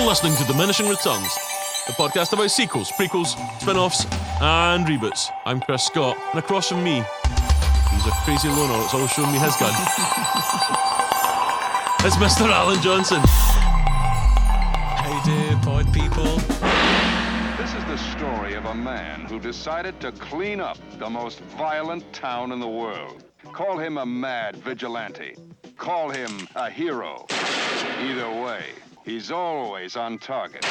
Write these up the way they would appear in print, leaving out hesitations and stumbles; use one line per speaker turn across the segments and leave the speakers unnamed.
listening to Diminishing Returns, the podcast about sequels, prequels, spin-offs, and reboots. I'm Chris Scott, and across from me, he's a crazy loner that's always showing me his gun. It's Mr. Alan Johnson.
How you do, pod people?
This is the story of a man who decided to clean up the most violent town in the world. Call him a mad vigilante. Call him a hero. Either way, he's always on target.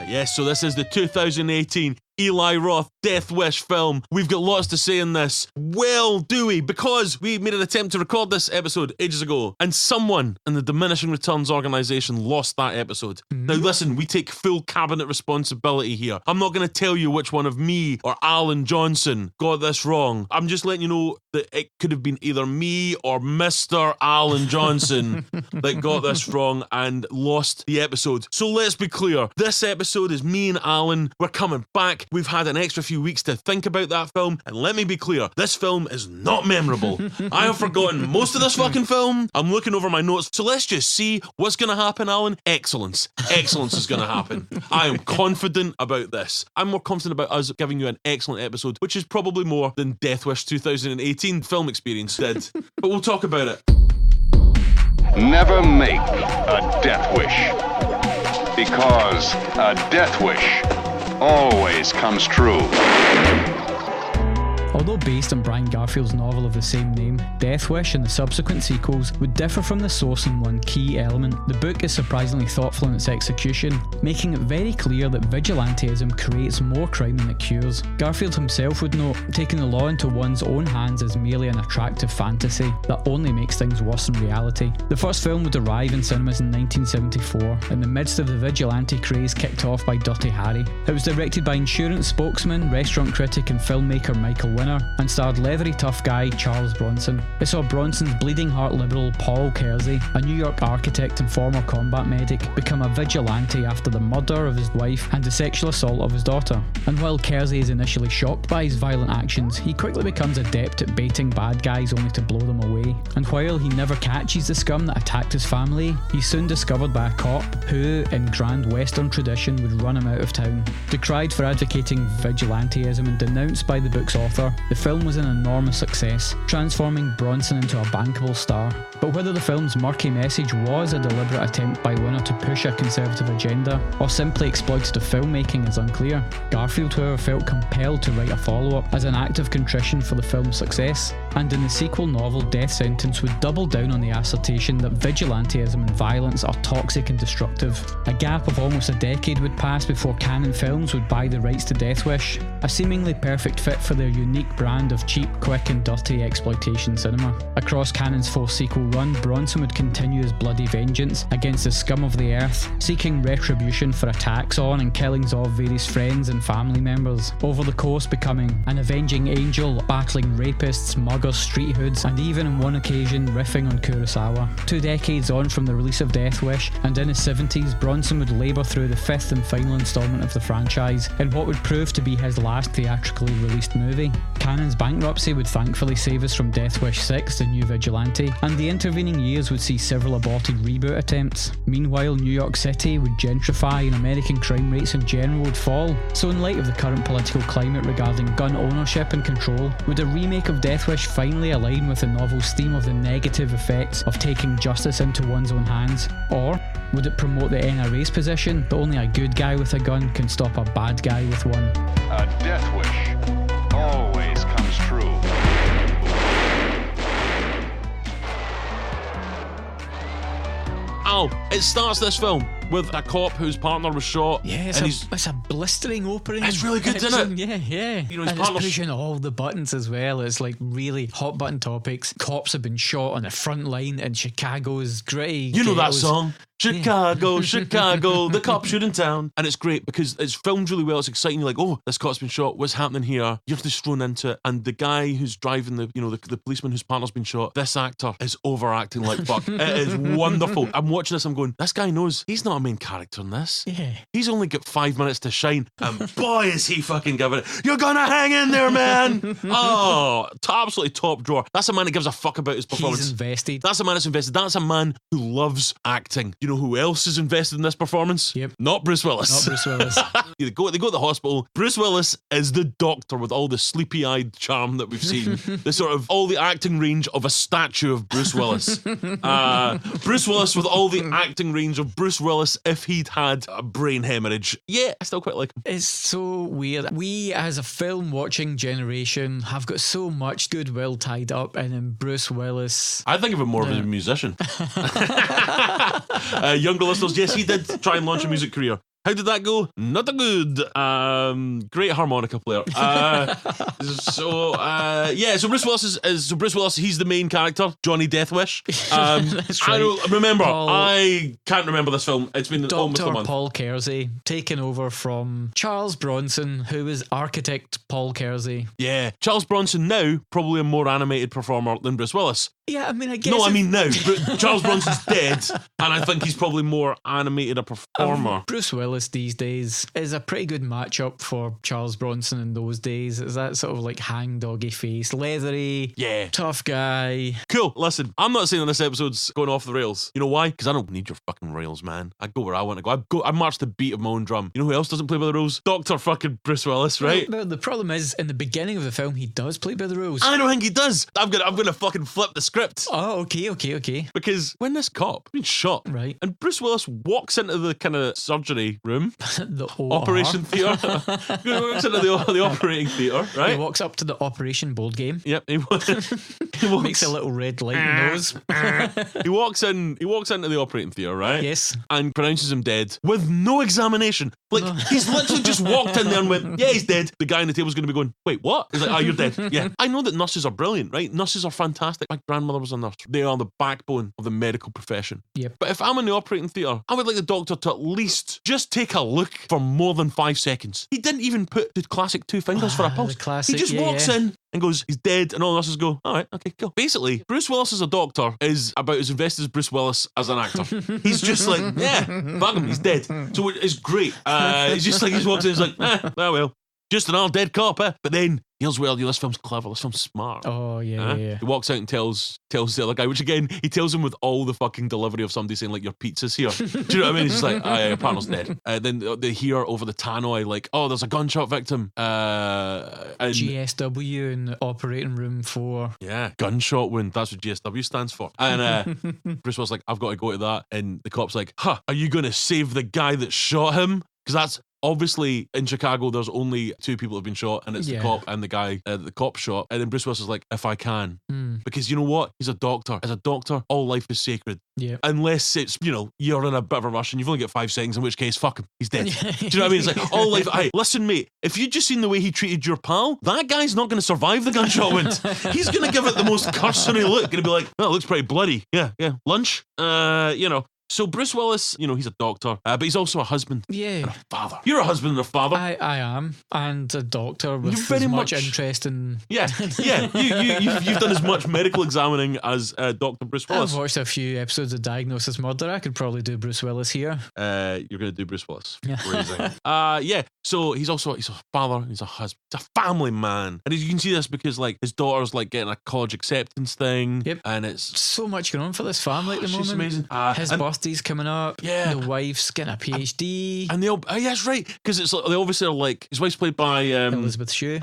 Yes, so this is the 2018 Eli Roth Death Wish film. We've got lots to say in this. Well, do we? Because we made an attempt to record this episode ages ago, and someone in the Diminishing Returns organisation lost that episode. Now listen, we take full cabinet responsibility here. I'm not going to tell you which one of me or Alan Johnson got this wrong. I'm just letting you know that it could have been either me or Mr. Alan Johnson that got this wrong and lost the episode. So let's be clear. This episode is me and Alan. We're coming back. We've had an extra few weeks to think about that film, and let me be clear, this film is not memorable. I have forgotten most of this fucking film. I'm looking over my notes, so let's just see what's going to happen, Alan. Excellence. Excellence is going to happen. I am confident about this. I'm more confident about us giving you an excellent episode, which is probably more than Death Wish 2018 film experience did. But we'll talk about it.
Never make a death wish. Because a death wish always comes true.
Although based on Brian Garfield's novel of the same name, Death Wish and the subsequent sequels would differ from the source in one key element. The book is surprisingly thoughtful in its execution, making it very clear that vigilantism creates more crime than it cures. Garfield himself would note, taking the law into one's own hands is merely an attractive fantasy that only makes things worse in reality. The first film would arrive in cinemas in 1974, in the midst of the vigilante craze kicked off by Dirty Harry. It was directed by insurance spokesman, restaurant critic and filmmaker Michael Winner, and starred leathery tough guy Charles Bronson. It saw Bronson's bleeding heart liberal Paul Kersey, a New York architect and former combat medic, become a vigilante after the murder of his wife and the sexual assault of his daughter. And while Kersey is initially shocked by his violent actions, he quickly becomes adept at baiting bad guys only to blow them away. And while he never catches the scum that attacked his family, he's soon discovered by a cop who, in grand western tradition, would run him out of town. Decried for advocating vigilantism and denounced by the book's author, the film was an enormous success, transforming Bronson into a bankable star. But whether the film's murky message was a deliberate attempt by Winner to push a conservative agenda, or simply exploitative filmmaking is unclear. Garfield, however, felt compelled to write a follow-up as an act of contrition for the film's success, and in the sequel novel Death Sentence would double down on the assertion that vigilantism and violence are toxic and destructive. A gap of almost a decade would pass before Cannon Films would buy the rights to Death Wish, a seemingly perfect fit for their unique brand of cheap, quick and dirty exploitation cinema. Across Cannon's fourth sequel run, Bronson would continue his bloody vengeance against the scum of the earth, seeking retribution for attacks on and killings of various friends and family members, over the course becoming an avenging angel, battling rapists, muggers, street hoods, and even on one occasion riffing on Kurosawa. 2 decades on from the release of Death Wish, and in his 70s, Bronson would labour through the 5th and final instalment of the franchise, in what would prove to be his last theatrically released movie. Cannon's bankruptcy would thankfully save us from Death Wish 6, The New Vigilante, and the intervening years would see several aborted reboot attempts. Meanwhile, New York City would gentrify and American crime rates in general would fall. So in light of the current political climate regarding gun ownership and control, would a remake of Death Wish finally align with the novel's theme of the negative effects of taking justice into one's own hands? Or would it promote the NRA's position that only a good guy with a gun can stop a bad guy with one?
A death wish always comes true.
Al, it starts this film with a cop whose partner was shot.
Yeah, it's a blistering opening.
It's really good, isn't it?
Yeah.
You know, his
and
partner's
it's pushing all the buttons as well. It's like really hot button topics. Cops have been shot on the front line in Chicago's gritty.
You know that
ghettos.
song? Chicago, Chicago, the cop shooting town. And it's great because it's filmed really well. It's exciting. You're like, oh, this cop's been shot. What's happening here? You're just thrown into it. And the guy who's driving the policeman whose partner's been shot, this actor is overacting like fuck. It is wonderful. I'm watching this, I'm going, this guy knows he's not a main character in this.
Yeah.
He's only got 5 minutes to shine. And boy, is he fucking giving it. You're gonna hang in there, man. Oh, absolutely top drawer. That's a man that gives a fuck about his performance.
He's invested.
That's a man that's invested. That's a man who loves acting. You know who else is invested in this performance?
Yep.
Not Bruce Willis.
Not Bruce Willis.
They go to the hospital. Bruce Willis is the doctor with all the sleepy-eyed charm that we've seen. The sort of all the acting range of a statue of Bruce Willis. Bruce Willis with all the acting range of Bruce Willis if he'd had a brain hemorrhage. Yeah, I still quite like him.
It's so weird. We, as a film-watching generation, have got so much goodwill tied up in Bruce Willis.
I think of him more as a musician. Younger listeners, yes, he did try and launch a music career. How did that go? Not a good. Great harmonica player. So Bruce Willis is Bruce Willis. He's the main character, Johnny Deathwish.
That's right.
I don't remember. I can't remember this film. It's been almost a
Dr.
month.
Paul Kersey taking over from Charles Bronson, who was architect Paul Kersey.
Yeah, Charles Bronson now probably a more animated performer than Bruce Willis.
Yeah, I mean, I guess.
No, I mean now. Charles Bronson's dead, and I think he's probably more animated a performer.
Bruce Willis these days is a pretty good matchup for Charles Bronson in those days. Is that sort of like hangdoggy face, leathery,
Yeah.
tough guy.
Cool. Listen, I'm not saying this episode's going off the rails. You know why? Because I don't need your fucking rails, man. I go where I want to go. I march the beat of my own drum. You know who else doesn't play by the rules? Dr. fucking Bruce Willis, right?
Well, the problem is, in the beginning of the film, he does play by the rules.
I don't think he does. I'm gonna fucking flip the script.
Oh, okay.
Because when this cop been shot,
Right.
and Bruce Willis walks into the kind of surgery room,
The OR.
operation theatre, he walks into the operating theatre,
He
right?
walks up to the operation board game.
Yep, he walks,
Makes a little red light nose.
he walks into the operating theatre, right?
Yes.
And pronounces him dead with no examination. Like, he's literally just walked in there and went, yeah, he's dead. The guy on the table's going to be going, wait, what? He's like, oh, you're dead. Yeah. I know that nurses are brilliant, right? Nurses are fantastic. My grandmother was a nurse. They are the backbone of the medical profession.
Yep.
But if I'm in the operating theatre, I would like the doctor to at least just take a look for more than 5 seconds. He didn't even put the classic 2 fingers for a pulse.
The classic,
He just walks in and goes, he's dead, and all the nurses go, all right, okay, cool. Basically, Bruce Willis as a doctor is about as invested as Bruce Willis as an actor. He's just like, yeah, fuck him, he's dead. So it's great. It's just like he walks in, he's like, well, just an all dead cop, eh? But then, here's where this film's clever, this film's smart.
Oh, yeah.
He walks out and tells the other guy, which again, he tells him with all the fucking delivery of somebody saying, like, your pizza's here. Do you know what I mean? He's just like, your partner's dead. Then they hear over the tannoy, like, oh, there's a gunshot victim. And
GSW in the operating room 4.
yeah, gunshot wound. That's what GSW stands for. And Bruce was like, I've got to go to that. And the cop's like, are you going to save the guy that shot him? Because that's obviously in Chicago, there's only 2 people have been shot, and it's the cop and the guy the cop shot. And then Bruce Willis is like, if I can. Because you know what? He's a doctor. As a doctor, all life is sacred.
Yeah.
Unless it's, you're in a bit of a rush and you've only got 5 seconds, in which case, fuck him. He's dead. Do you know what I mean? It's like, all life. Hey, listen, mate, if you'd just seen the way he treated your pal, that guy's not going to survive the gunshot wound. He's going to give it the most cursory look. Going to be like, well, it looks pretty bloody. Yeah. Lunch? So Bruce Willis, he's a doctor, but he's also a husband and a father. You're a husband and a father.
I am, and a doctor with
You're very
as much
much
interest in...
Yeah. You've done as much medical examining as Dr. Bruce Willis.
I've watched a few episodes of Diagnosis Murder. I could probably do Bruce Willis here.
You're going to do Bruce Willis.
Yeah.
Amazing. So he's a father, he's a husband, he's a family man. And as you can see this because like his daughter's like getting a college acceptance thing.
Yep.
And it's
so much going on for this family at the moment.
She's amazing.
His birthday's coming up.
Yeah.
The wife's getting a PhD.
And they all, that's right. Because it's like, they obviously are like, his wife's played by
Elizabeth Shue.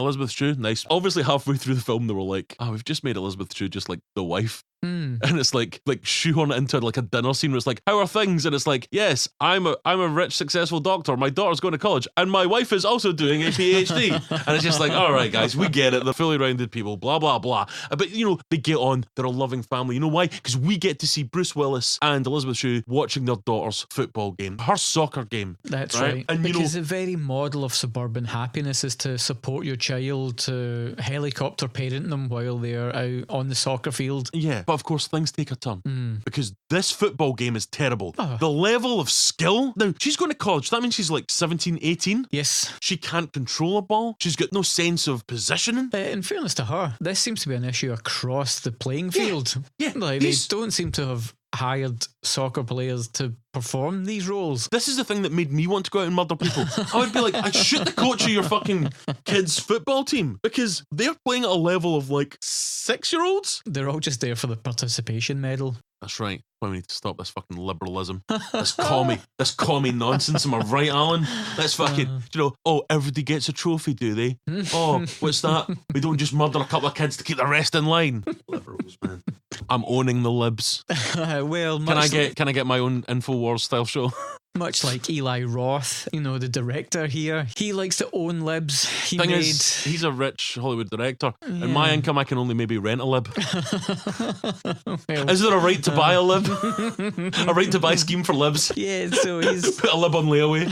Nice. Obviously halfway through the film they were like, we've just made Elizabeth Shue just like the wife. And it's like shoehorn it into like a dinner scene where it's like, how are things? And it's like, yes, I'm a rich, successful doctor. My daughter's going to college, and my wife is also doing a PhD. And it's just like, all right, guys, we get it. They're fully rounded people. Blah blah blah. But they get on. They're a loving family. You know why? Because we get to see Bruce Willis and Elizabeth Shue watching their daughter's football game, her soccer game.
That's right.
And
because the very model of suburban happiness is to support your child, to helicopter parent them while they're out on the soccer field.
Yeah. But of course, things take a turn because this football game is terrible.
Oh.
The level of skill. Now, she's going to college. That means she's like 17, 18.
Yes.
She can't control a ball. She's got no sense of positioning.
In fairness to her, this seems to be an issue across the playing field.
Yeah.
Like, they don't seem to have hired soccer players to perform these roles.
This is the thing that made me want to go out and murder people. I would be like, I'd shoot the coach of your fucking kids' football team because they're playing at a level of like 6-year-olds.
They're all just there for the participation medal.
That's right. Why we need to stop this fucking liberalism. This commie nonsense. Am I right, Alan? Let's fucking, oh, everybody gets a trophy, do they? Oh, what's that? We don't just murder a couple of kids to keep the rest in line. Liberals, man. I'm owning the libs.
Well,
can I get my own InfoWars style show?
Much like Eli Roth, the director here, he likes to own libs.
He's a rich Hollywood director. Yeah. And my income, I can only maybe rent a lib. Is there a right to buy a lib? A right to buy scheme for libs?
Yeah, so he's
put a lib on layaway.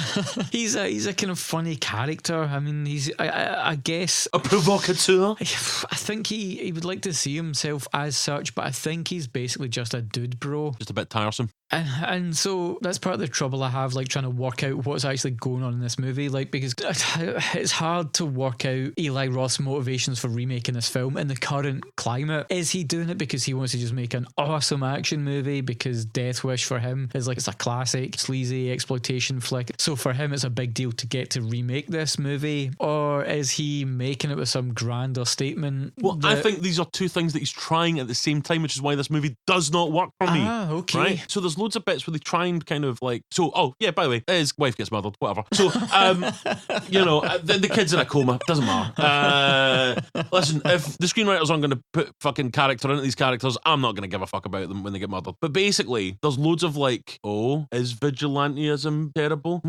He's a kind of funny character. I mean, he's I guess
a provocateur.
I think he would like to see himself as such, but I think he's basically just a dude bro.
Just a bit tiresome.
And so that's part of the trouble I have, like trying to work out what's actually going on in this movie, like, because it's hard to work out Eli Roth's motivations for remaking this film in the current climate. Is he doing it because he wants to just make an awesome action movie because Death Wish for him is like, it's a classic sleazy exploitation flick, so for him it's a big deal to get to remake this movie? Or is he making it with some grander statement?
Well, I think these are two things that he's trying at the same time, which is why this movie does not work for me.
Okay.
Right? So there's loads of bits where they try and kind of like, by the way, his wife gets murdered, whatever. So, the kid's in a coma, doesn't matter. Listen, if the screenwriters aren't going to put fucking character into these characters, I'm not going to give a fuck about them when they get murdered. But basically, there's loads of like, is vigilantism terrible?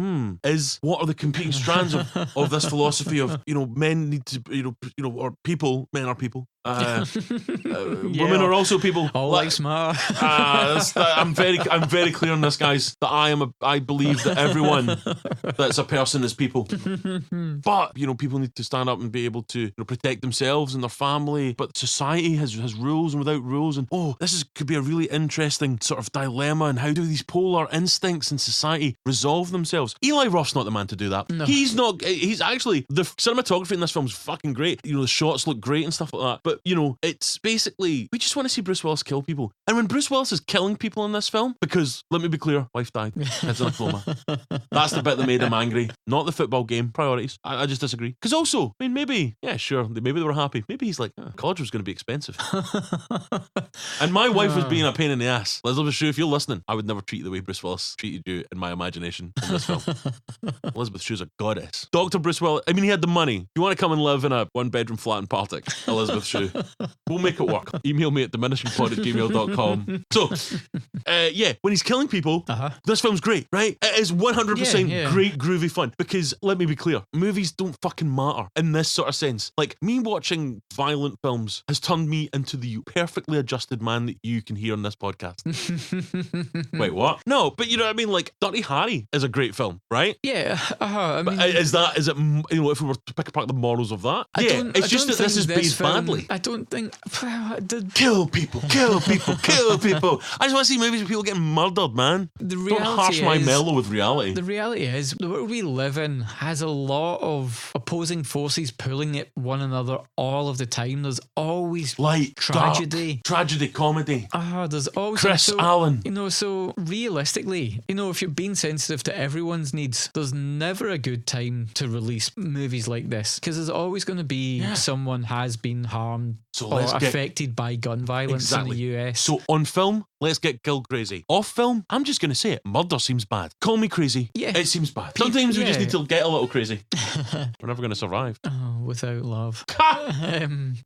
What are the competing strands of this philosophy of, men need to, or people, men are people. Women are also people.
All lives matter.
I'm very clear on this, guys, that I believe that everyone that's a person is people. But people need to stand up and be able to protect themselves and their family. But society has rules and without rules, and could be a really interesting sort of dilemma. And how do these polar instincts in society resolve themselves? Eli Roth's not the man to do that.
No.
He's not. He's actually, the cinematography in this film is fucking great. The shots look great and stuff like that. But it's basically, we just want to see Bruce Willis kill people. And when Bruce Willis is killing people in this film, because let me be clear, wife died, kids in a coma. That's the bit that made him angry, not the football game. Priorities. I just disagree. Because also, I mean, maybe they were happy. Maybe he's like, college was going to be expensive. And my wife was being a pain in the ass. Elizabeth Shue, if you're listening, I would never treat you the way Bruce Willis treated you in my imagination in this film. Elizabeth Shue's a goddess. Dr. Bruce Willis, I mean, he had the money. You want to come and live in a 1-bedroom flat in Partick, Elizabeth Shue. We'll make it work. Email me at diminishingpod@gmail.com. So, when he's killing people, this film's great, right? It is 100% great, groovy fun. Because, let me be clear, movies don't fucking matter in this sort of sense. Like, me watching violent films has turned me into the perfectly adjusted man that you can hear on this podcast. Wait, what? No, but you know what I mean? Like, Dirty Harry is a great film, right?
Yeah, I mean,
is it, if we were to pick apart the morals of that? It's just that this is based badly.
I don't think...
Kill people. I just want to see movies with people getting murdered, man. Don't harsh my mellow with reality.
The reality is, the world we live in has a lot of opposing forces pulling at one another all of the time. There's always
light,
tragedy.
Dark, tragedy, comedy.
There's always...
Chris Allen.
So realistically, if you're being sensitive to everyone's needs, there's never a good time to release movies like this, because there's always going to be someone has been harmed or affected by gun violence in the US.
So on film, let's get Gil crazy. Off film, I'm just going to say it. Murder seems bad. Call me crazy. Yeah. It seems bad. Sometimes we just need to get a little crazy. We're never going to survive.
Without love.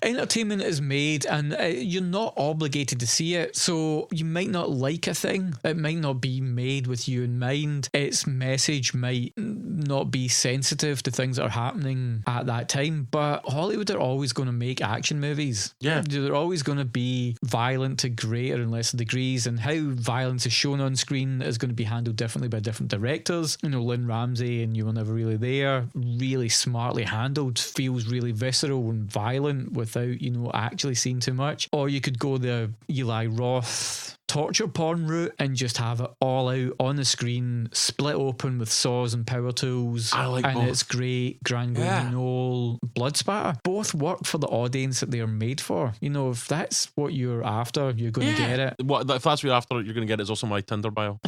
Entertainment is made and you're not obligated to see it. So you might not like a thing. It might not be made with you in mind. Its message might not be sensitive to things that are happening at that time. But Hollywood are always going to make action movies.
Yeah.
They're always going to be violent to greater and lesser degrees, and how violence is shown on screen is going to be handled differently by different directors. Lynn Ramsey and You Were Never Really There, really smartly handled, feels really visceral and violent without, actually seeing too much. Or you could go the Eli Roth torture porn route and just have it all out on the screen, split open with saws and power tools.
I like
and
both.
it's great, grand guignol, blood spatter. Both work for the audience that they're made for. You know, if that's what you're after, you're going to get it.
What, if that's what you're after, you're going to get it. It's also my Tinder bio.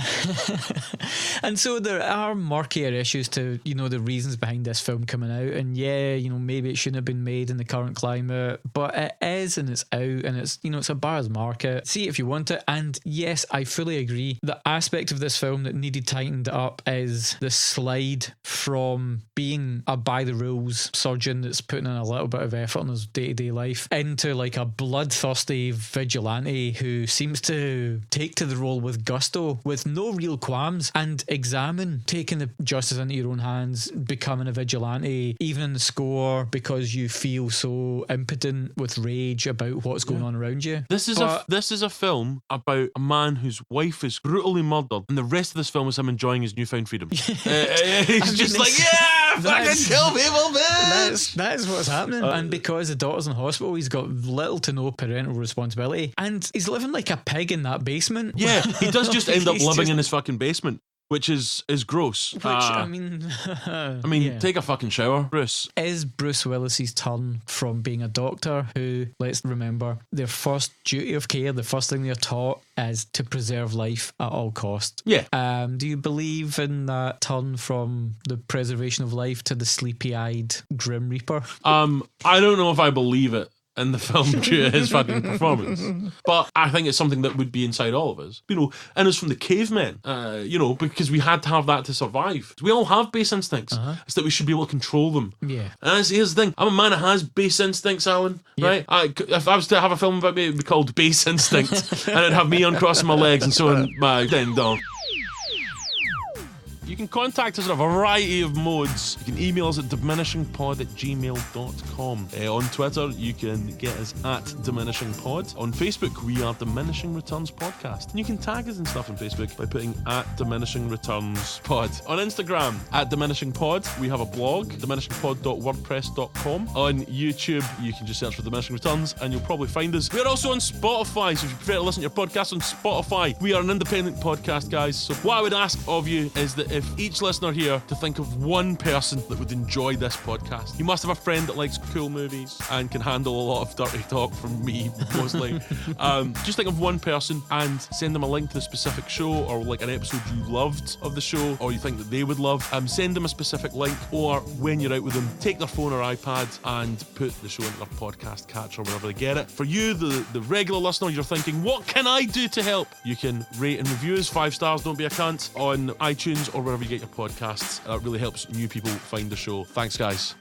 And so there are murkier issues to, you know, the reasons behind this film coming out. And yeah, you know, maybe it shouldn't have been made in the current climate, but it is, and it's out, and it's, you know, it's a buyer's market. See it if you want it. And yes, I fully agree. The aspect of this film that needed tightened up is the slide from being a by the rules surgeon that's putting in a little bit of effort in his day-to-day life into like a bloodthirsty vigilante who seems to take to the role with gusto, with no real qualms, and examine taking the justice into your own hands, becoming a vigilante, even in the score, because you feel so impotent with rage about what's going on around you.
This is a film about a man whose wife is brutally murdered, and the rest of this film is him enjoying his newfound freedom. He's just like, yeah, fucking kill people, bitch.
That's what's happening. And because the daughter's in hospital, he's got little to no parental responsibility, and he's living like a pig in that basement.
Yeah, he does just end up living in his fucking basement, which is gross.
I mean, yeah.
Take a fucking shower, Bruce.
Is Bruce Willis's turn from being a doctor who, let's remember, their first duty of care, the first thing they're taught is to preserve life at all cost.
Yeah.
Do you believe in that turn from the preservation of life to the sleepy-eyed Grim Reaper?
I don't know if I believe it in the film due to his fucking performance, but I think it's something that would be inside all of us, you know, and it's from the cavemen, you know, because we had to have that to survive. We all have base instincts. It's that we should be able to control them.
Yeah.
And here's the thing, I'm a man that has base instincts, Alan, right? If I was to have a film about me, it would be called Base Instinct, and it'd have me uncrossing my legs and sewing my ding dong. You can contact us in a variety of modes. You can email us at diminishingpod@gmail.com. On Twitter, you can get us at diminishingpod. On Facebook, we are Diminishing Returns Podcast. And you can tag us and stuff on Facebook by putting at Diminishing Returns Pod. On Instagram, at Diminishing Pod. We have a blog, diminishingpod.wordpress.com. On YouTube, you can just search for Diminishing Returns and you'll probably find us. We're also on Spotify, so if you prefer to listen to your podcast on Spotify, we are an independent podcast, guys. So what I would ask of you is that if each listener here to think of one person that would enjoy this podcast. You must have a friend that likes cool movies and can handle a lot of dirty talk from me, mostly. Just think of one person and send them a link to the specific show or like an episode you loved of the show or you think that they would love. Send them a specific link, or when you're out with them, take their phone or iPad and put the show into their podcast catcher or wherever they get it. For you, the regular listener, you're thinking, what can I do to help? You can rate and review us 5 stars, don't be a cunt, on iTunes or wherever you get your podcasts. It really helps new people find the show. Thanks, guys.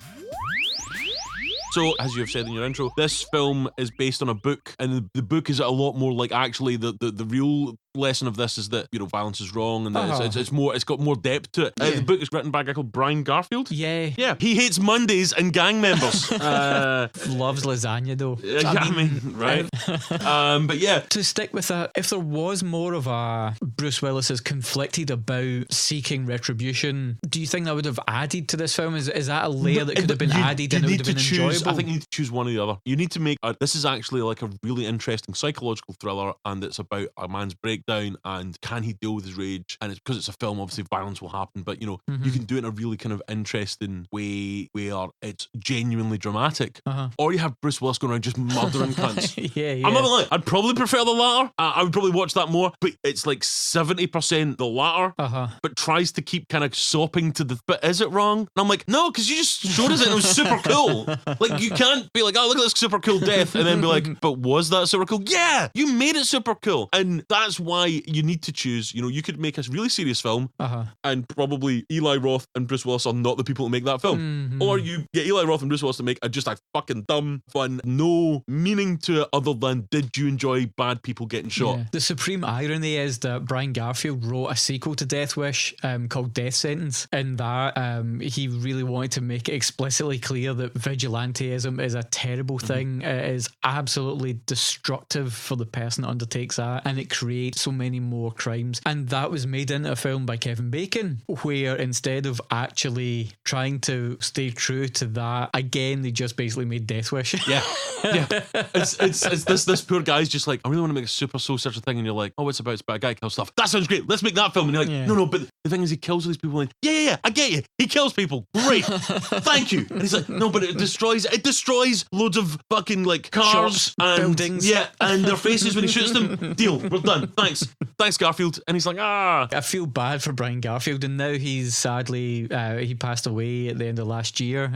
So, as you have said in your intro, this film is based on a book, and the book is a lot more like actually the real lesson of this is that, you know, violence is wrong, and that it's got more depth to it. The book is written by a guy called Brian Garfield. Yeah, he hates Mondays and gang members.
Loves lasagna though.
I mean, right? But yeah,
to stick with that, if there was more of a Bruce Willis is conflicted about seeking retribution, do you think that would have added to this film? Is that a layer that could have been added and it would have been enjoyable?
I think you need to choose one or the other. You need to make this is actually like a really interesting psychological thriller, and it's about a man's breakdown and can he deal with his rage, and it's because it's a film, obviously violence will happen, but you know, you can do it in a really kind of interesting way where it's genuinely dramatic. Or you have Bruce Willis going around just murdering cunts. I'm not gonna lie, I'd probably prefer the latter. I would probably watch that more, but it's like 70% the latter, but tries to keep kind of sopping to the, but is it wrong? And I'm like, no, because you just showed us it and it was super cool. Like, you can't be like, oh, look at this super cool death, and then be like, but was that super cool? Yeah, you made it super cool. And that's why you need to choose. You know, you could make a really serious film, and probably Eli Roth and Bruce Willis are not the people to make that film. Or you get Eli Roth and Bruce Willis to make just a fucking dumb, fun, no meaning to it other than, did you enjoy bad people getting shot?
The supreme irony is that Brian Garfield wrote a sequel to Death Wish called Death Sentence, and that he really wanted to make it explicitly clear that vigilanteism is a terrible thing. It is absolutely destructive for the person that undertakes that, and it creates so many more crimes. And that was made into a film by Kevin Bacon, where instead of actually trying to stay true to that, again, they just basically made Death Wish.
Yeah. It's this poor guy's just like, I really want to make a super soul searcher thing, and you're like, oh, it's about a guy kills stuff. That sounds great. Let's make that film. And you're like, no, but the thing is, he kills all these people. And yeah, I get you. He kills people. Great. Thank you. And he's like, no, but it destroys loads of fucking like cars,
shops,
and
buildings.
Yeah, and their faces when he shoots them. Deal. We're done. Thanks, Garfield. And he's like,
I feel bad for Brian Garfield, and now he's sadly he passed away at the end of last year.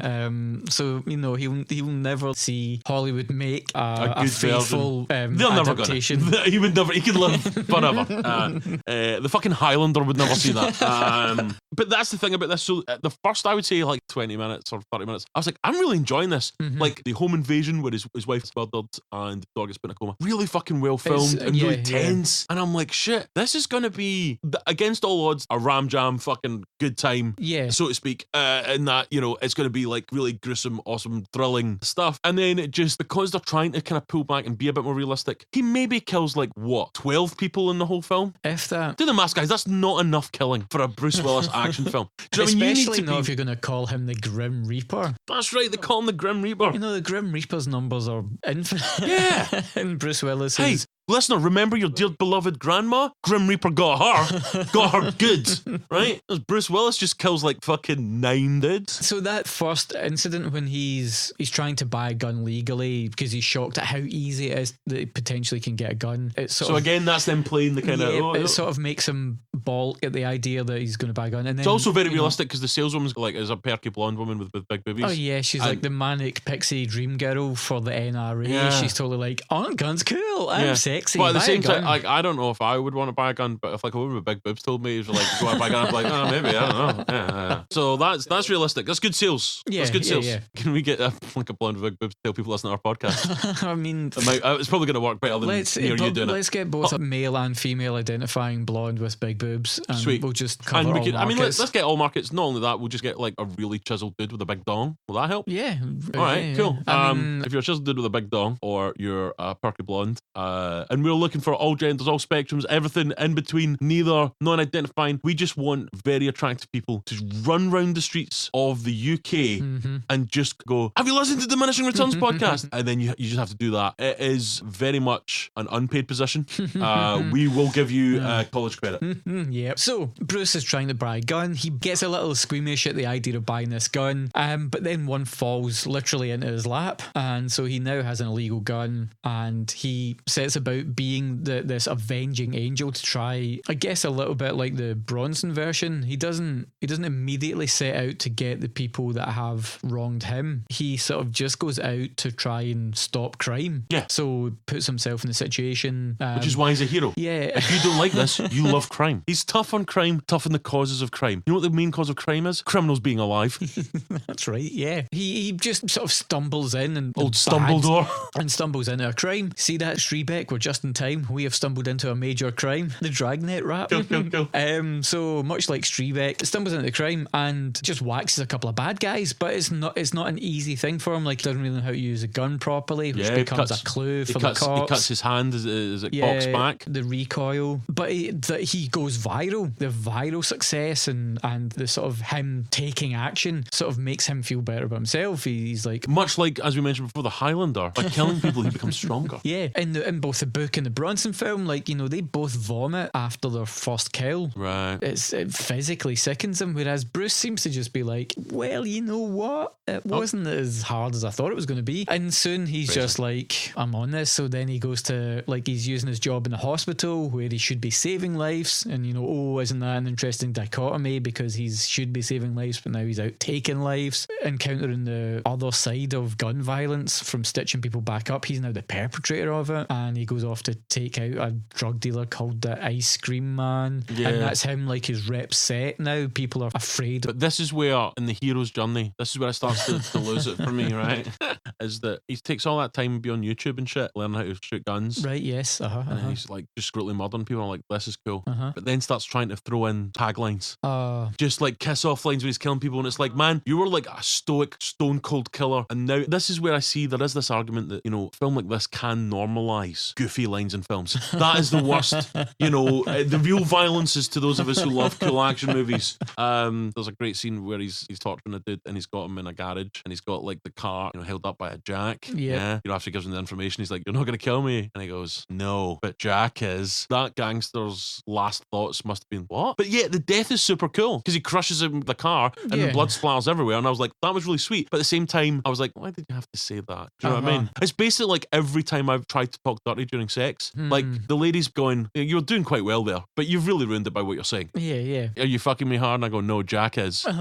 So he'll never see Hollywood make a faithful adaptation.
He would never. He could live forever. The fucking Highlander would never see that. But that's the thing about this. So the first, I would say, like 20 minutes or 30 minutes, I was like, I'm really enjoying this. Like the home invasion where his wife's murdered and the dog has been in a coma. Really fucking well filmed and really tense. And I'm like, shit, this is going to be, against all odds, a ram jam fucking good time, so to speak. And that, it's going to be like really gruesome, awesome, thrilling stuff. And then it just, because they're trying to kind of pull back and be a bit more realistic, he maybe kills like, 12 people in the whole film?
If that.
Do the math, guys. That's not enough killing for a Bruce Willis action film. Do you know what I mean?
Especially not if you're going to call him the Grim Reaper.
That's right, they call him the Grim Reaper.
The Grim Reaper's numbers are infinite.
Yeah.
And Bruce Willis
Hey, listener, remember your dear beloved grandma? Grim Reaper got her good, right? Bruce Willis just kills like fucking 9 dudes.
So that first incident when he's trying to buy a gun legally because he's shocked at how easy it is that he potentially can get a gun.
Again, that's them playing the kind of...
it sort of makes him balk at the idea that he's going to buy a gun. And then,
it's also very realistic because the saleswoman's like is a perky blonde woman with big boobies.
Oh yeah, she's like the manic pixie dream girl for the NRA. Yeah. She's totally like, aren't guns cool? I'm sexy.
But at the same time, like, I don't know if I would want to buy a gun, but if like a woman with big boobs told me, like, go out and buy a gun, I'd be like, oh, maybe, I don't know. Yeah. So that's realistic. That's good sales.
Yeah,
that's good sales.
Yeah.
Can we get like a blonde with big boobs to tell people listening to our podcast?
I mean,
it's probably going to work better than you doing it.
Let's get both a male and female identifying blonde with big boobs. And
sweet.
We'll just cover all markets.
I mean, let's get all markets. Not only that, we'll just get like a really chiseled dude with a big dong. Will that help?
Yeah.
All right, cool. If you're a chiseled dude with a big dong, or you're a perky blonde, and we're looking for all genders, all spectrums, everything in between, neither, non-identifying, we just want very attractive people to run round the streets of the UK and just go, have you listened to Diminishing Returns podcast? And then you just have to do that. It is very much an unpaid position. We will give you college credit.
Yep. So Bruce is trying to buy a gun. He gets a little squeamish at the idea of buying this gun, but then one falls literally into his lap, and so he now has an illegal gun, and he sets about being this avenging angel to try, I guess, a little bit like the Bronson version. He doesn't immediately set out to get the people that have wronged him. He sort of just goes out to try and stop crime.
Yeah.
So puts himself in the situation,
which is why he's a hero.
Yeah.
If you don't like this, you love crime. He's tough on crime, tough on the causes of crime. You know what the main cause of crime is? Criminals being alive.
That's right, yeah. He just sort of stumbles in and
old Stumbledore
and stumbles into a crime. See that, Shrebeck? We're just in time. We have stumbled into a major crime. The Dragnet rap.
Cool.
So much like Shrebeck, stumbles into the crime and just waxes a couple of bad guys, but it's not an easy thing for him. Like, he doesn't really know how to use a gun properly, which becomes a clue for the cops.
He cuts his hand as it pops back.
The recoil. But he goes viral. The viral success and the sort of him taking action sort of makes him feel better about himself. He's like,
much like, as we mentioned before, the Highlander. By killing people, he becomes stronger.
Yeah, in both the book and the Bronson film, like, they both vomit after their first kill.
Right.
It physically sickens him, whereas Bruce seems to just be like, well, you know what? It wasn't as hard as I thought it was going to be. And soon he's just like, I'm on this. So then he goes to, like, he's using his job in the hospital where he should be saving lives. And, isn't that an interesting dichotomy? Because he should be saving lives, but now he's out taking lives, encountering the other side of gun violence from stitching people back up. He's now the perpetrator of it, and he goes off to take out a drug dealer called the Ice Cream Man. Yeah. And that's him, like, his rep set now. People are afraid.
But this is where, in the hero's journey, this is where it starts to lose it for me, right? is that he takes all that time to be on YouTube and shit, learning how to shoot guns.
Right, yes.
And he's like just scrutely murdering people. I'm like, this is cool.
Uh-huh.
But then starts trying to throw in taglines. Just like kiss off lines when he's killing people. And it's like, man, you were like a stoic, stone cold killer. And now this is where I see there is this argument that, a film like this can normalize goofy lines in films. That is the worst. The real violence is to those of us who love cool action movies. There's a great scene where he's torturing a dude and he's got him in a garage and he's got like the car held up by a jack. Yeah. After he gives him the information, he's like, you're not going to kill me. And he goes, no, but Jack is. That gangster's last thoughts must have been, what? But yeah, the death is super cool because he crushes him with the car and the blood splatters everywhere. And I was like, that was really sweet. But at the same time, I was like, why did you have to say that? Do you know what I mean? It's basically like every time I've tried to talk dirty during sex, like the lady's going, you're doing quite well there, but you've really ruined it by what you're saying. Yeah. Are you fucking me hard? And I go, no, Jack is. It's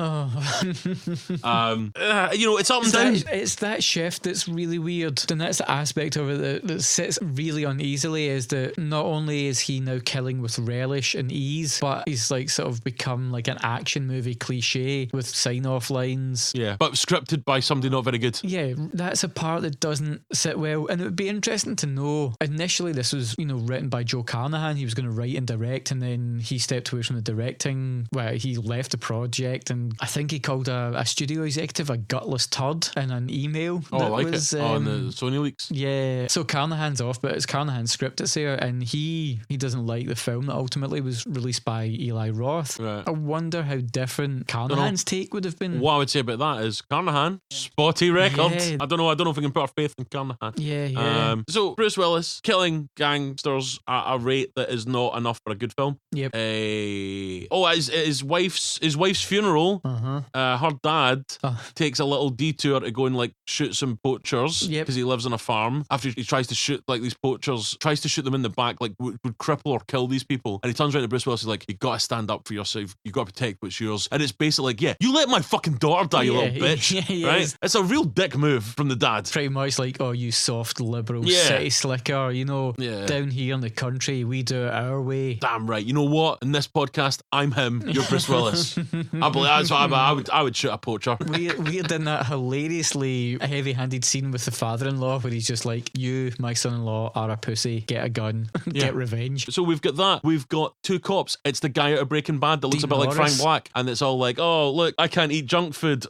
up and down.
It's that shift that's really weird. And that's the aspect of it that sits really uneasily, is that not only is he now killing with relish and ease, but he's like sort of become like an action movie cliche with sign-off lines.
Yeah, but scripted by somebody not very good.
Yeah, that's a part that doesn't sit well. And it would be interesting to know, initially this was, written by Joe Carnahan. He was going to write and direct, and then he stepped away from the directing. Well, he left the project, and I think he called a studio executive a gutless turd in an email.
Oh, I like it. On the Sony leaks.
Yeah. So Carnahan's off, but it's Carnahan's script that's there, and he doesn't like the film that ultimately was released by Eli Roth. Right. I wonder how different Carnahan's take would have been.
What I would say about that is Carnahan, spotty record. Yeah. I don't know if we can put our faith in Carnahan.
Yeah.
So Bruce Willis killing gangsters at a rate that is not enough for a good film.
Yep.
His wife's funeral. Her dad takes a little detour to go and like shoot some poachers because he lives on a farm. After he tries to shoot like these poachers, tries to shoot them in the back, like would cripple or kill these people. And he turns around to Bruce Willis, he's like, you got to stand up for yourself. You got to protect what's yours. And it's basically like, you let my fucking daughter die, you little bitch. Right? It's a real dick move from the dad.
Pretty much like, oh, you soft liberal city slicker. Down here in the country, we do it our way.
Damn right. You know what? In this podcast, I'm him. You're Bruce Willis. I believe that's what I would shoot a poacher.
Weird in that hilariously heavy-handed scene with the father-in-law where he's just like, you, my son-in-law, are a pussy. Get a gun. Get revenge.
So we've got that. We've got two cops. It's the guy out of Breaking Bad that looks a bit like Frank Black, and it's all like, oh, look, I can't eat junk food.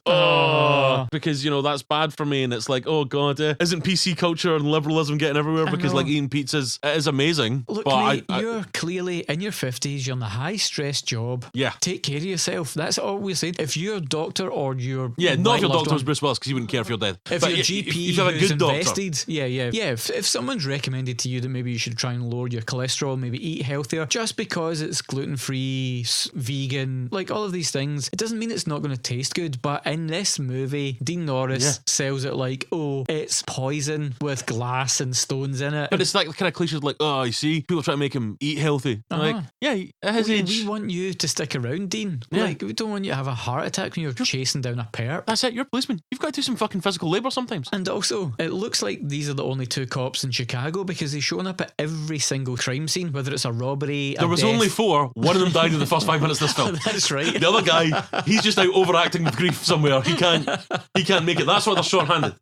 Because that's bad for me. And it's like, oh god, isn't PC culture and liberalism getting everywhere? Because like eating pizzas, it is amazing.
Look, but mate, you're clearly in your 50s. You're in a high-stress job.
Yeah.
Take care of yourself. That's all we said. If you're a doctor or you're
not if your doctor was Bruce Willis, because he wouldn't care if you're dead.
If
but
your GP
if you have a good
invested,
doctor.
If someone's recommended to you that maybe you should try and lower your cholesterol, maybe eat healthier, just because it's gluten-free, vegan, like all of these things, it doesn't mean it's not going to taste good. But in this movie, Dean Norris sells it like, oh, it's poison with glass and stones in it.
But it's like the kind of cliche like, oh, you see, people try to make him eat healthy. Like, at his age.
We want you to stick around, Dean. Like, we don't want you to have a heart attack when you're chasing down a perp.
That's it, you're a policeman. You've got to do some fucking physical labour sometimes.
And also, it looks like these are the only two cops in Chicago because he's showing up at every single crime scene, whether it's a robbery,
There was only 4. One of them died in the first 5 minutes of this film.
That's right.
The other guy, he's just out overacting with grief somewhere. He can't make it. That's why they're short-handed.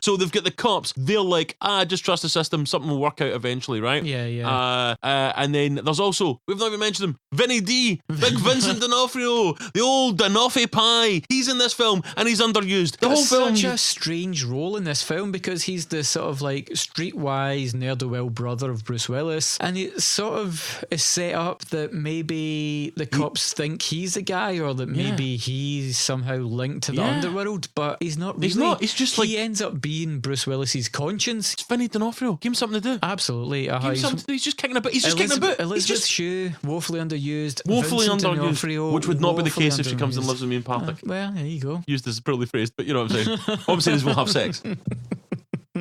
So they've got the cops. They're like, just trust the system. Something will work out eventually, right?
Yeah.
And then there's also, we've not even mentioned him, Vinny D, Big Vincent D'Onofrio, the old D'Onofrio pie. He's in this film and he's underused. The whole film.
Such a strange role in this film because he's the sort of like streetwise ne'er-do-well brother of Bruce Willis, and it sort of is set up that maybe the cops think he's the guy, or that maybe he's somehow linked to the underworld, but he's not really.
He's not. He's just
he ends up being Bruce Willis's conscience.
It's Vinny D'Onofrio. Give him something to do.
Absolutely.
Give him something to do. He's just kicking about. He's just kicking about.
Elizabeth Shue, woefully underused.
Woefully underused, which would not be the case if she comes and lives with me in Partick.
Well, there you go.
Used as poorly phrased, but you know what I'm saying. What I'm saying is we'll have sex.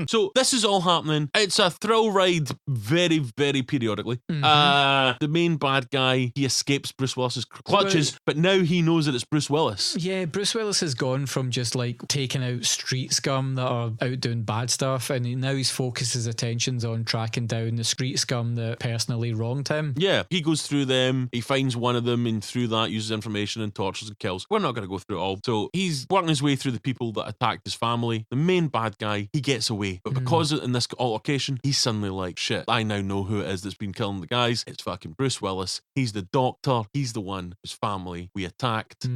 So this is all happening. It's a thrill ride very, very periodically. The main bad guy, he escapes Bruce Willis's clutches, but now he knows that it's Bruce Willis.
Yeah, Bruce Willis has gone from just like taking out street scum that are out doing bad stuff, and now he's focused his attentions on tracking down the street scum that personally wronged him.
Yeah, he goes through them, he finds one of them, and through that uses information and tortures and kills. We're not going to go through it all. So he's working his way through the people that attacked his family. The main bad guy, he gets away. But because in this altercation, he's suddenly like, shit, I now know who it is that's been killing the guys. It's fucking Bruce Willis. He's the doctor. He's the one whose family we attacked.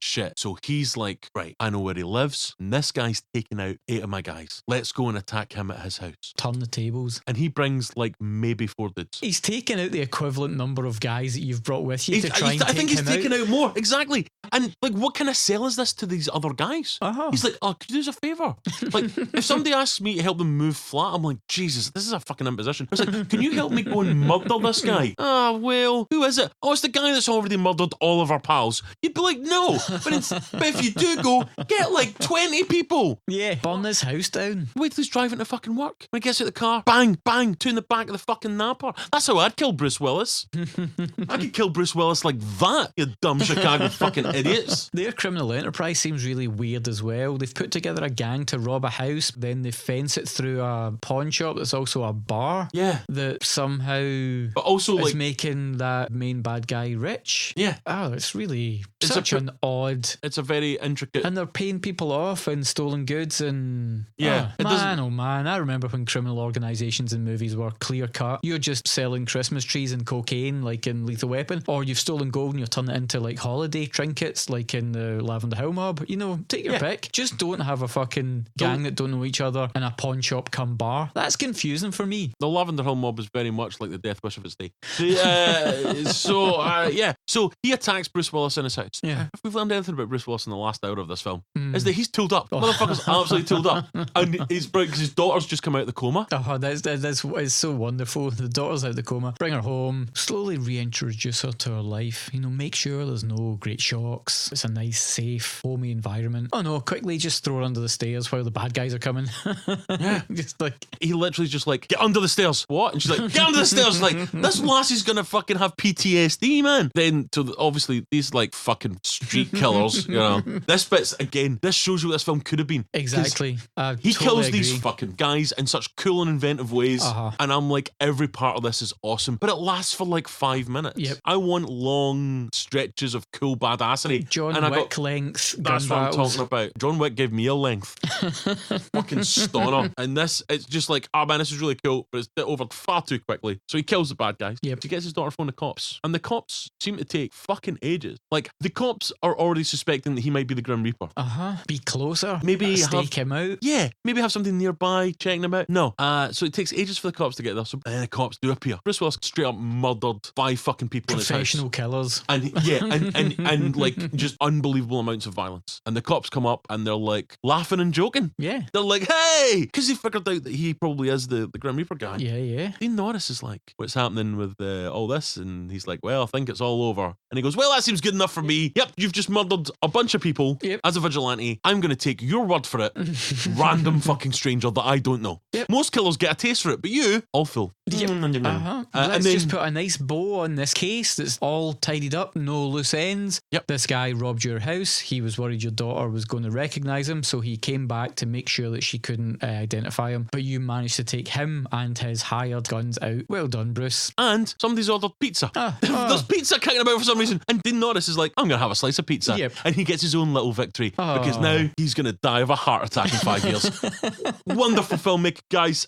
Shit. So he's like, right, I know where he lives, and this guy's taking out 8 of my guys. Let's go and attack him at his house.
Turn the tables.
And he brings like maybe 4 dudes.
He's taken out the equivalent number of guys that you've brought with you to try and take him out.
I think he's taken out more. Exactly. And like, what kind of sell is this to these other guys? He's like, oh, could you do us a favour? Like, if somebody asks me to help them move flat, I'm like, Jesus, this is a fucking imposition. It's like, can you help me go and murder this guy? Well, who is it? Oh, it's the guy that's already murdered all of our pals. You'd be like, no. But if you do go, get like 20 people.
Yeah, burn this house down.
Wait till he's driving to fucking work. When he gets out the car, bang, bang, 2 in the back of the fucking napper. That's how I'd kill Bruce Willis. I could kill Bruce Willis like that, you dumb Chicago fucking idiots.
Their criminal enterprise seems really weird as well. They've put together a gang to rob a house, then they fence it through a pawn shop that's also a bar.
Yeah.
That somehow
but also
is
like
making that main bad guy rich.
Yeah.
Oh, it's really such an odd...
It's a very intricate...
And they're paying people off and stolen goods and...
Yeah.
Oh man, I remember when criminal organisations in movies were clear cut. You're just selling Christmas trees and cocaine like in Lethal Weapon, or you've stolen gold and you're turning it into like holiday trinkets like in the Lavender Hill Mob. You know, take your pick. Just don't have a fucking gang that don't know each other in a pawn shop come bar. That's confusing for me.
The Lavender Hill Mob is very much like the Death Wish of its day. So he attacks Bruce Willis in his house.
Yeah.
If we've learned anything about Bruce Willis in the last hour of this film, is that he's tooled up. Motherfucker's absolutely tooled up. And he's because his daughter's just come out of the coma.
Oh, that's so wonderful. The daughter's out of the coma. Bring her home. Slowly reintroduce her to her life. You know, make sure there's no great shocks. It's a nice, safe, homey environment. Oh no, quickly just throw her under the stairs while the bad guys are coming.
Yeah.
Just like...
He literally just like, get under the stairs. What? And she's like, get under the stairs. Like, this lassie's gonna fucking have PTSD, man. Then, so obviously, these like fucking street killers, you know. This bit's, again, this shows you what this film could have been.
Exactly.
He kills these fucking guys in such cool and inventive ways. And I'm like, every part of this is awesome. But it lasts for like 5 minutes.
Yep.
I want long stretches of cool badassery.
John Wick length.
That's what I'm talking about. John Wick gave me a length. Fucking stunner. And this, it's just like, oh man, this is really cool, but it's over far too quickly. So he kills the bad guys.
Yep.
He gets his daughter phone the cops. And the cops seem to take fucking ages. Like, the cops are already suspecting that he might be the Grim Reaper.
Be closer.
Maybe
stake him out.
Yeah. Maybe have something nearby checking him out. No. So it takes ages for the cops to get there. So then the cops do appear. Bruce Willis straight up murdered 5 fucking people in his house.
Professional killers.
And yeah, and like just unbelievable amounts of violence. And the cops come up and they're like laughing and joking.
Yeah.
They're like, hey! Because he figured out that he probably is the Grim Reaper guy.
Yeah.
Dean Norris is like, what's happening with all this? And he's like, well, I think it's all over. And he goes, well, that seems good enough for me. Yep, you've just murdered a bunch of people as a vigilante. I'm going to take your word for it. Random fucking stranger that I don't know.
Yep.
Most killers get a taste for it, but you, all full.
Yep. Let's just put a nice bow on this case that's all tidied up, no loose ends.
Yep.
This guy robbed your house. He was worried your daughter was going to recognise him, so he came back to make sure that she couldn't identify him. But you managed to take him and his hired guns out. Well done, Bruce.
And somebody's ordered pizza. There's pizza kicking about for some reason. And Dean Norris is like, I'm going to have a slice of pizza.
Yep.
And he gets his own little victory because now he's going to die of a heart attack in 5 years. Wonderful filmmaking, guys.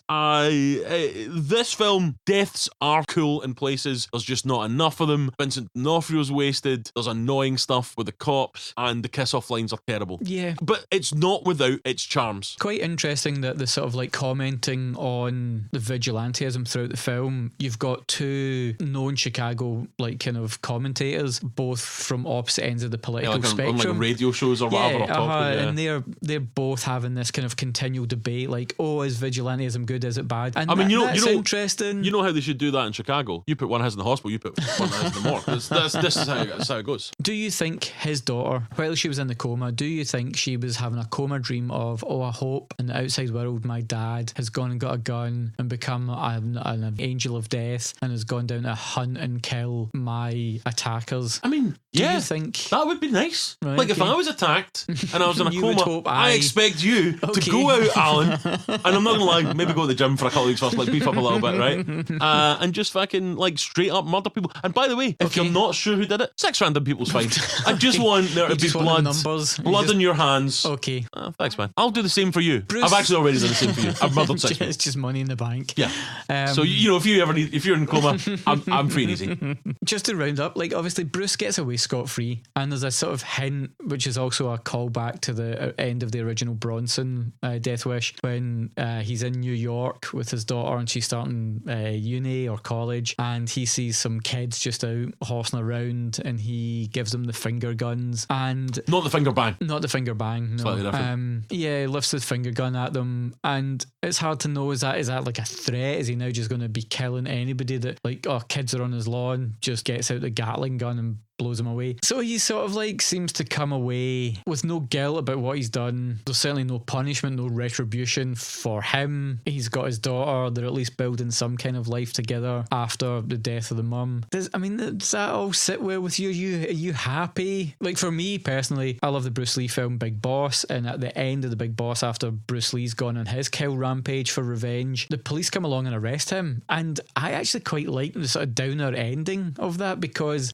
This film, deaths are cool in places. There's just not enough of them. Vincent D'Onofrio's wasted. There's annoying stuff with the cops, and the kiss-off lines are terrible.
Yeah.
But it's not without its charms.
Quite interesting that the sort of like commenting on the vigilantism throughout the film, you've got 2 known Chicago like kind of commentators, both from opposite ends of the political spectrum.
On like radio shows or whatever.
And they're both having this kind of continual debate, like, oh, is vigilantism good? Is it bad? And
I mean,
that's interesting. Boston.
You know how they should do that in Chicago? You put one of his in the hospital, you put one of his in the morgue. This is how it goes.
Do you think his daughter, while she was in the coma, do you think she was having a coma dream of, I hope in the outside world my dad has gone and got a gun and become an angel of death and has gone down to hunt and kill my attackers?
I mean,
do you think
that would be nice?
Right,
like if I was attacked and I was in a
You would
coma,
hope
I expect you to go out, Alan, and I'm not gonna lie, maybe go to the gym for a couple of weeks first, like beef up a little bit, right? And just fucking like straight up murder people. And by the way, if you're not sure who did it, 6 random people's fine. I just want there to be blood in your hands.
Okay.
Thanks, man. I'll do the same for you.
Bruce.
I've actually already done the same for you. I've murdered 6 people.
It's just money in the bank.
Yeah. So you know, if you're in coma, I'm free and easy.
Just to round up, like obviously Bruce gets away scot-free, and there's a sort of hint, which is also a callback to the end of the original Bronson Death Wish, when he's in New York with his daughter and she's starting uni or college, and he sees some kids just out horsing around, and he gives them the finger guns, and
not the finger bang.
Not the finger bang. No.
Slightly different.
He lifts his finger gun at them, and it's hard to know, is that like a threat? Is he now just going to be killing anybody that, like, kids are on his lawn, just gets out the Gatling gun and blows him away? So he sort of like seems to come away with no guilt about what he's done. There's certainly no punishment, no retribution for him. He's got his daughter. They're at least building some kind of life together after the death of the mum. Does that all sit well with you? Are you happy? Like for me personally, I love the Bruce Lee film Big Boss, and at the end of the Big Boss, after Bruce Lee's gone on his kill rampage for revenge, the police come along and arrest him, and I actually quite like the sort of downer ending of that, because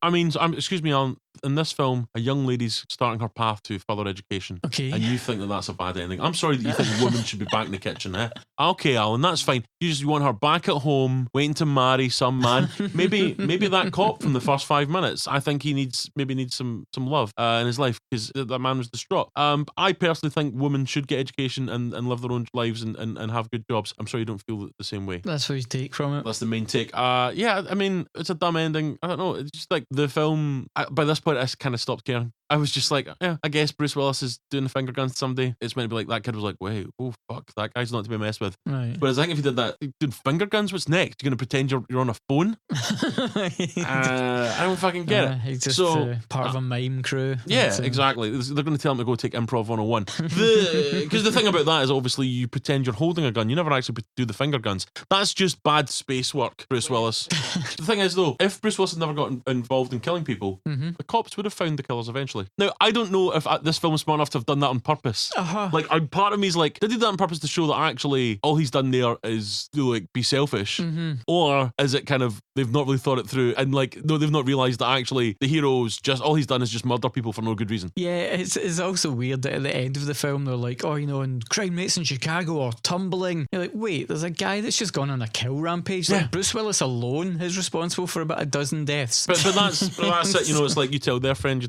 excuse me, Alan, in this film, a young lady's starting her path to further education.
Okay.
And you think that that's a bad ending. I'm sorry that you think women should be back in the kitchen, eh? Okay, Alan, that's fine. You want her back at home, waiting to marry some man. Maybe that cop from the first 5 minutes, I think he needs some love in his life, because that man was distraught. I personally think women should get education and live their own lives and have good jobs. I'm sorry you don't feel the same way.
That's what you take from it.
That's the main take. Yeah, I mean, it's a dumb ending. I don't know. It's just like the film, by this point, I kind of stopped caring. I was just like, yeah, I guess Bruce Willis is doing the finger guns to somebody. It's meant to be like, that kid was like, wait, oh fuck, that guy's not to be messed with.
Right.
Whereas I think if you did that, doing finger guns, what's next? You're going to pretend you're on a phone? I don't fucking get it.
He's just
so,
part of a mime crew.
Yeah, exactly. They're going to tell him to go take Improv 101. Because the thing about that is obviously you pretend you're holding a gun. You never actually do the finger guns. That's just bad space work, Bruce Willis. The thing is though, if Bruce Willis had never got involved in killing people, the cops would have found the killers eventually. Now, I don't know if this film is smart enough to have done that on purpose. Like, part of me is like, did he do that on purpose to show that actually all he's done there is to like be selfish? Or is it kind of they've not really thought it through and like, no, they've not realised that actually the hero's just, all he's done is just murder people for no good reason.
Yeah, it's also weird that at the end of the film they're like, and crime rates in Chicago are tumbling. You're like, wait, there's a guy that's just gone on a kill rampage. Like, Bruce Willis alone is responsible for about a dozen deaths.
But that's it, it's like you tell their friend.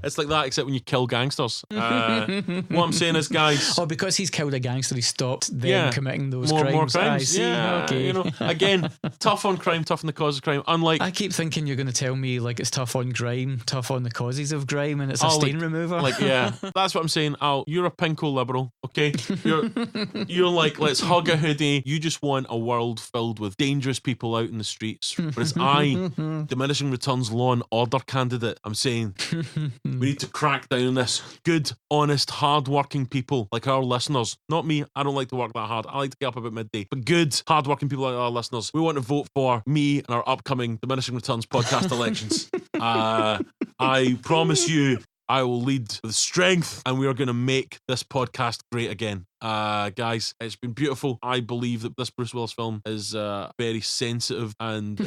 It's like that, except when you kill gangsters. What I'm saying is, guys,
because he's killed a gangster, he stopped them committing those
more
crimes.
More crimes.
I see.
Yeah,
Okay.
Again, tough on crime, tough on the cause of crime. Unlike,
I keep thinking you're going to tell me like it's tough on crime, tough on the causes of crime, and it's a stain remover.
Like, yeah, that's what I'm saying. Al, you're a pinko liberal, okay? You're like, let's hug a hoodie. You just want a world filled with dangerous people out in the streets. Whereas I, diminishing returns law and order candidate, I'm saying we need to crack down on this. Good, honest, hard-working people like our listeners. Not me. I don't like to work that hard. I like to get up about midday. But good, hard-working people like our listeners. We want to vote for me in our upcoming Diminishing Returns podcast elections. I promise you, I will lead with strength, and we are going to make this podcast great again. Guys, it's been beautiful. I believe that this Bruce Willis film is a very sensitive and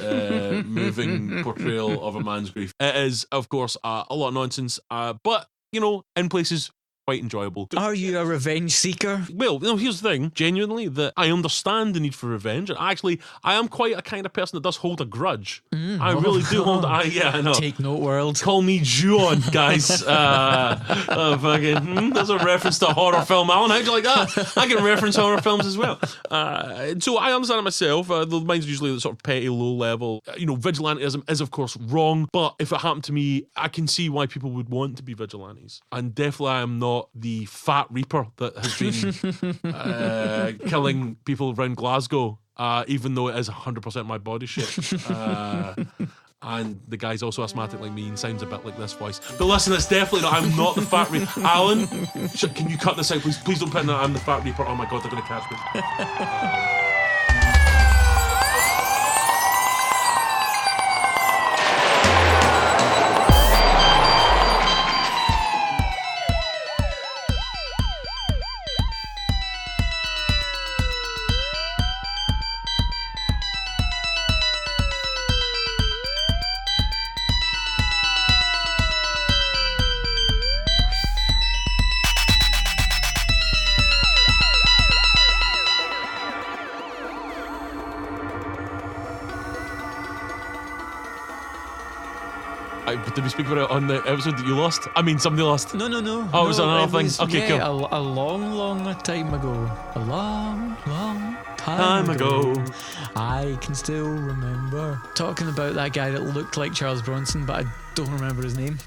moving portrayal of a man's grief. It is, of course, a lot of nonsense, but, in places quite enjoyable.
Are you a revenge seeker?
Well, here's the thing. Genuinely, that I understand the need for revenge. Actually, I am quite a kind of person that does hold a grudge. I really do hold. I know.
Take note, world.
Call me John, guys. There's a reference to a horror film. Alan, how'd you like that? I can reference horror films as well. So I understand it myself. Mine's usually the sort of petty, low level. Vigilantism is, of course, wrong. But if it happened to me, I can see why people would want to be vigilantes. And definitely, I am not the fat reaper that has been killing people around Glasgow even though it is 100% my body shape. And the guy's also asthmatic like me and sounds a bit like this voice. But listen, it's definitely not. I'm not the Fat Reaper. Alan, can you cut this out, please? Please don't put in that I'm the Fat Reaper. Oh my God, they're going to catch me. Did we speak about it on the episode that you lost? I mean, somebody lost.
No.
Oh, it was another thing? Okay,
yeah,
cool.
A long time ago. A long
Time ago.
I can still remember. Talking about that guy that looked like Charles Bronson, but I don't remember his name.